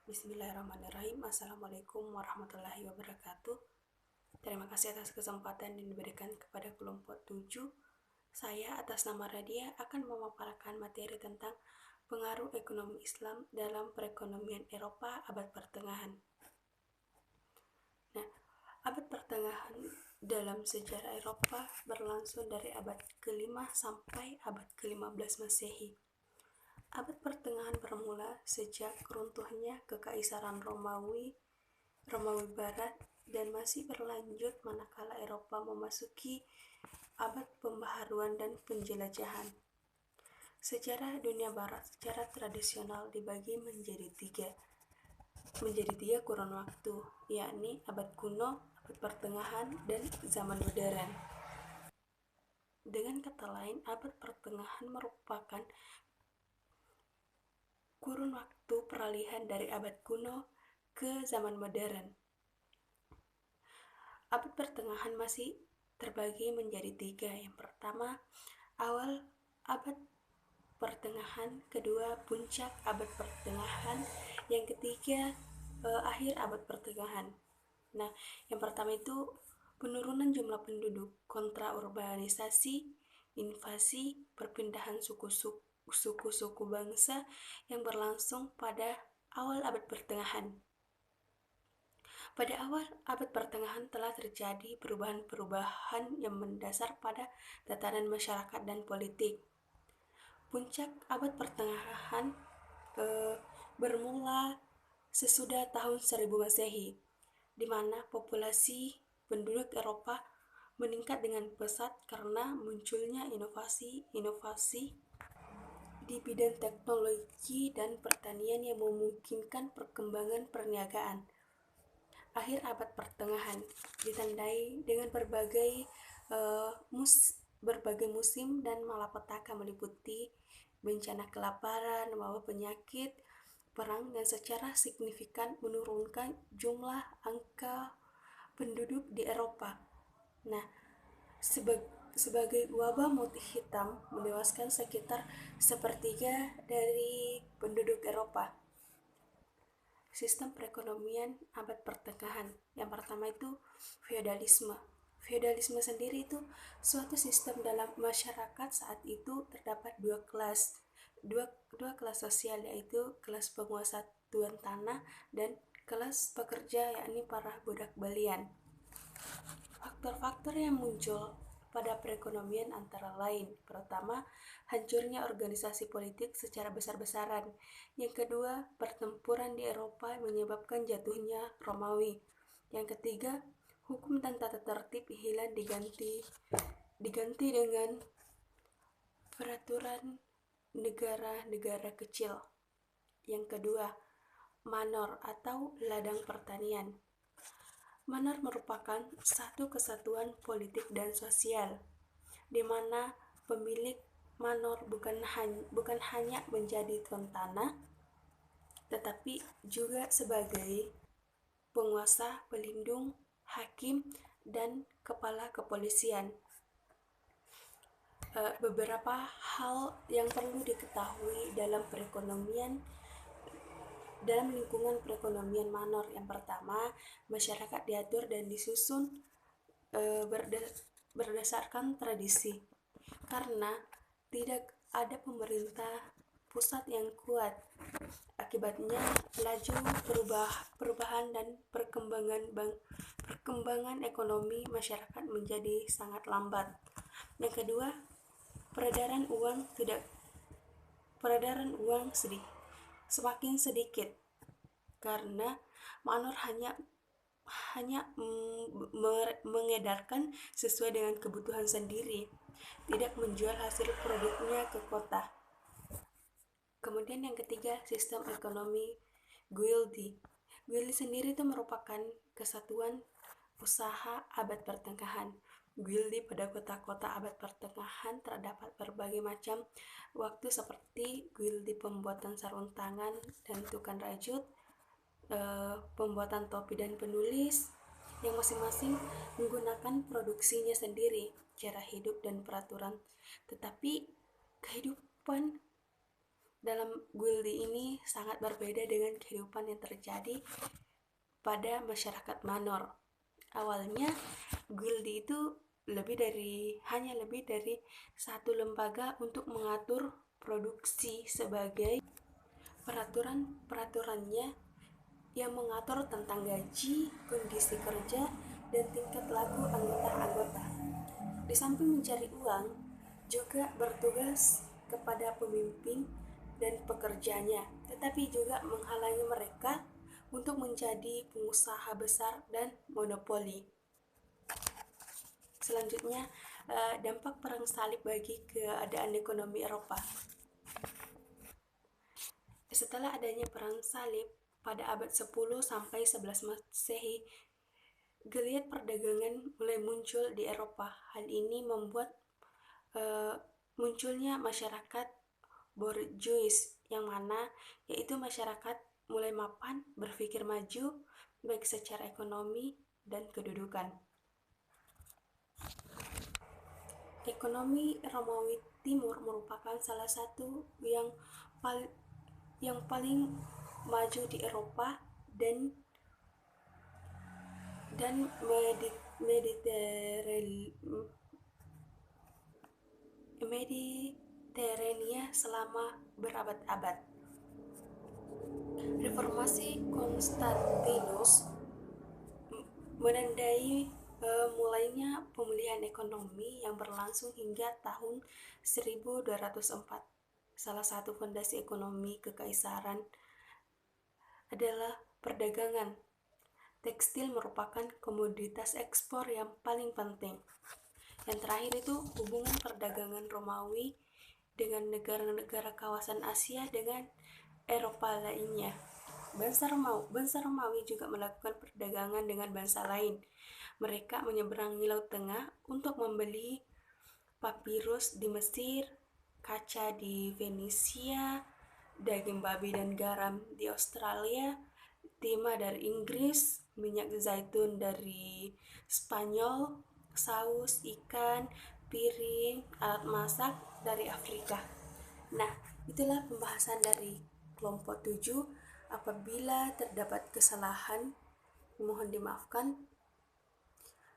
Bismillahirrahmanirrahim. Assalamualaikum warahmatullahi wabarakatuh. Terima kasih atas kesempatan yang diberikan kepada kelompok 7. Saya atas nama Radia akan memaparkan materi tentang pengaruh ekonomi Islam dalam perekonomian Eropa abad pertengahan. Nah, abad pertengahan dalam sejarah Eropa berlangsung dari abad ke-5 sampai abad ke-15 Masehi. Abad pertengahan bermula sejak runtuhnya Kekaisaran Romawi Barat dan masih berlanjut manakala Eropa memasuki abad pembaharuan dan penjelajahan. Sejarah dunia barat secara tradisional dibagi menjadi tiga kurun waktu, yakni abad kuno, abad pertengahan, dan zaman modern. Dengan kata lain, abad pertengahan merupakan kurun waktu peralihan dari abad kuno ke zaman modern. Abad pertengahan masih terbagi menjadi tiga. Yang pertama, awal abad pertengahan, kedua, puncak abad pertengahan, yang ketiga, akhir abad pertengahan. Nah, yang pertama itu penurunan jumlah penduduk kontra urbanisasi, invasi, perpindahan suku-suku bangsa yang berlangsung pada awal abad pertengahan. Pada awal abad pertengahan telah terjadi perubahan-perubahan yang mendasar pada tatanan masyarakat dan politik. Puncak abad pertengahan bermula sesudah tahun 1000 Masehi, di mana populasi penduduk Eropa meningkat dengan pesat karena munculnya inovasi di bidang teknologi dan pertanian yang memungkinkan perkembangan perniagaan. Akhir abad pertengahan ditandai dengan berbagai musim dan malapetaka meliputi bencana kelaparan, wabah penyakit, perang yang secara signifikan menurunkan jumlah angka penduduk di Eropa. Nah, sebagai wabah maut hitam menewaskan sekitar sepertiga dari penduduk Eropa. Sistem perekonomian abad pertengahan. Yang pertama itu feodalisme. Feodalisme sendiri itu suatu sistem dalam masyarakat. Saat itu terdapat dua kelas sosial, yaitu kelas penguasa tuan tanah dan kelas pekerja, yakni para budak balian. Faktor-faktor yang muncul pada perekonomian antara lain, pertama, hancurnya organisasi politik secara besar-besaran. Yang kedua, pertempuran di Eropa menyebabkan jatuhnya Romawi. Yang ketiga, hukum dan tata tertib hilang diganti dengan peraturan negara-negara kecil. Yang kedua, manor atau ladang pertanian. Manor merupakan satu kesatuan politik dan sosial, di mana pemilik manor bukan hanya menjadi tuan tanah, tetapi juga sebagai penguasa, pelindung, hakim, dan kepala kepolisian. Beberapa hal yang perlu diketahui dalam lingkungan perekonomian manor. Yang pertama, masyarakat diatur dan disusun berdasarkan tradisi, karena tidak ada pemerintah pusat yang kuat. Akibatnya, laju perubahan dan perkembangan ekonomi masyarakat menjadi sangat lambat. Yang kedua, peredaran uang semakin sedikit, karena manor hanya mengedarkan sesuai dengan kebutuhan sendiri, tidak menjual hasil produknya ke kota. Kemudian yang ketiga, sistem ekonomi guildi. Guildi sendiri itu merupakan kesatuan usaha abad pertengahan. Guildi pada kota-kota abad pertengahan terdapat berbagai macam waktu, seperti guildi pembuatan sarung tangan dan tukang rajut, pembuatan topi dan penulis, yang masing-masing menggunakan produksinya sendiri, cara hidup dan peraturan. Tetapi kehidupan dalam Guldi ini sangat berbeda dengan kehidupan yang terjadi pada masyarakat Manor. Awalnya Guldi itu hanya lebih dari satu lembaga untuk mengatur produksi sebagai peraturannya yang mengatur tentang gaji, kondisi kerja, dan tingkat laku anggota-anggota. Di samping mencari uang, juga bertugas kepada pemimpin dan pekerjanya, tetapi juga menghalangi mereka untuk menjadi pengusaha besar dan monopoli. Selanjutnya, dampak perang salib bagi keadaan ekonomi Eropa. Setelah adanya perang salib pada abad 10 sampai 11 Masehi, geliat perdagangan mulai muncul di Eropa. Hal ini membuat munculnya masyarakat borjuis, yang mana yaitu masyarakat mulai mapan, berpikir maju, baik secara ekonomi dan kedudukan. Ekonomi Romawi Timur merupakan salah satu yang paling maju di Eropa dan Mediterania selama berabad-abad. Reformasi Konstantinus menandai mulainya pemulihan ekonomi yang berlangsung hingga tahun 1204. Salah satu fondasi ekonomi kekaisaran adalah perdagangan. Tekstil merupakan komoditas ekspor yang paling penting. Yang terakhir itu hubungan perdagangan Romawi dengan negara-negara kawasan Asia dengan Eropa lainnya. Bangsa Romawi juga melakukan perdagangan dengan bangsa lain. Mereka menyeberangi Laut Tengah untuk membeli papirus di Mesir, kaca di Venesia, daging babi dan garam di Australia, timah dari Inggris, minyak zaitun dari Spanyol, saus, ikan, piring, alat masak dari Afrika. Nah, itulah pembahasan dari kelompok 7. Apabila terdapat kesalahan, mohon dimaafkan.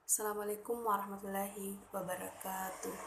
Assalamualaikum warahmatullahi wabarakatuh.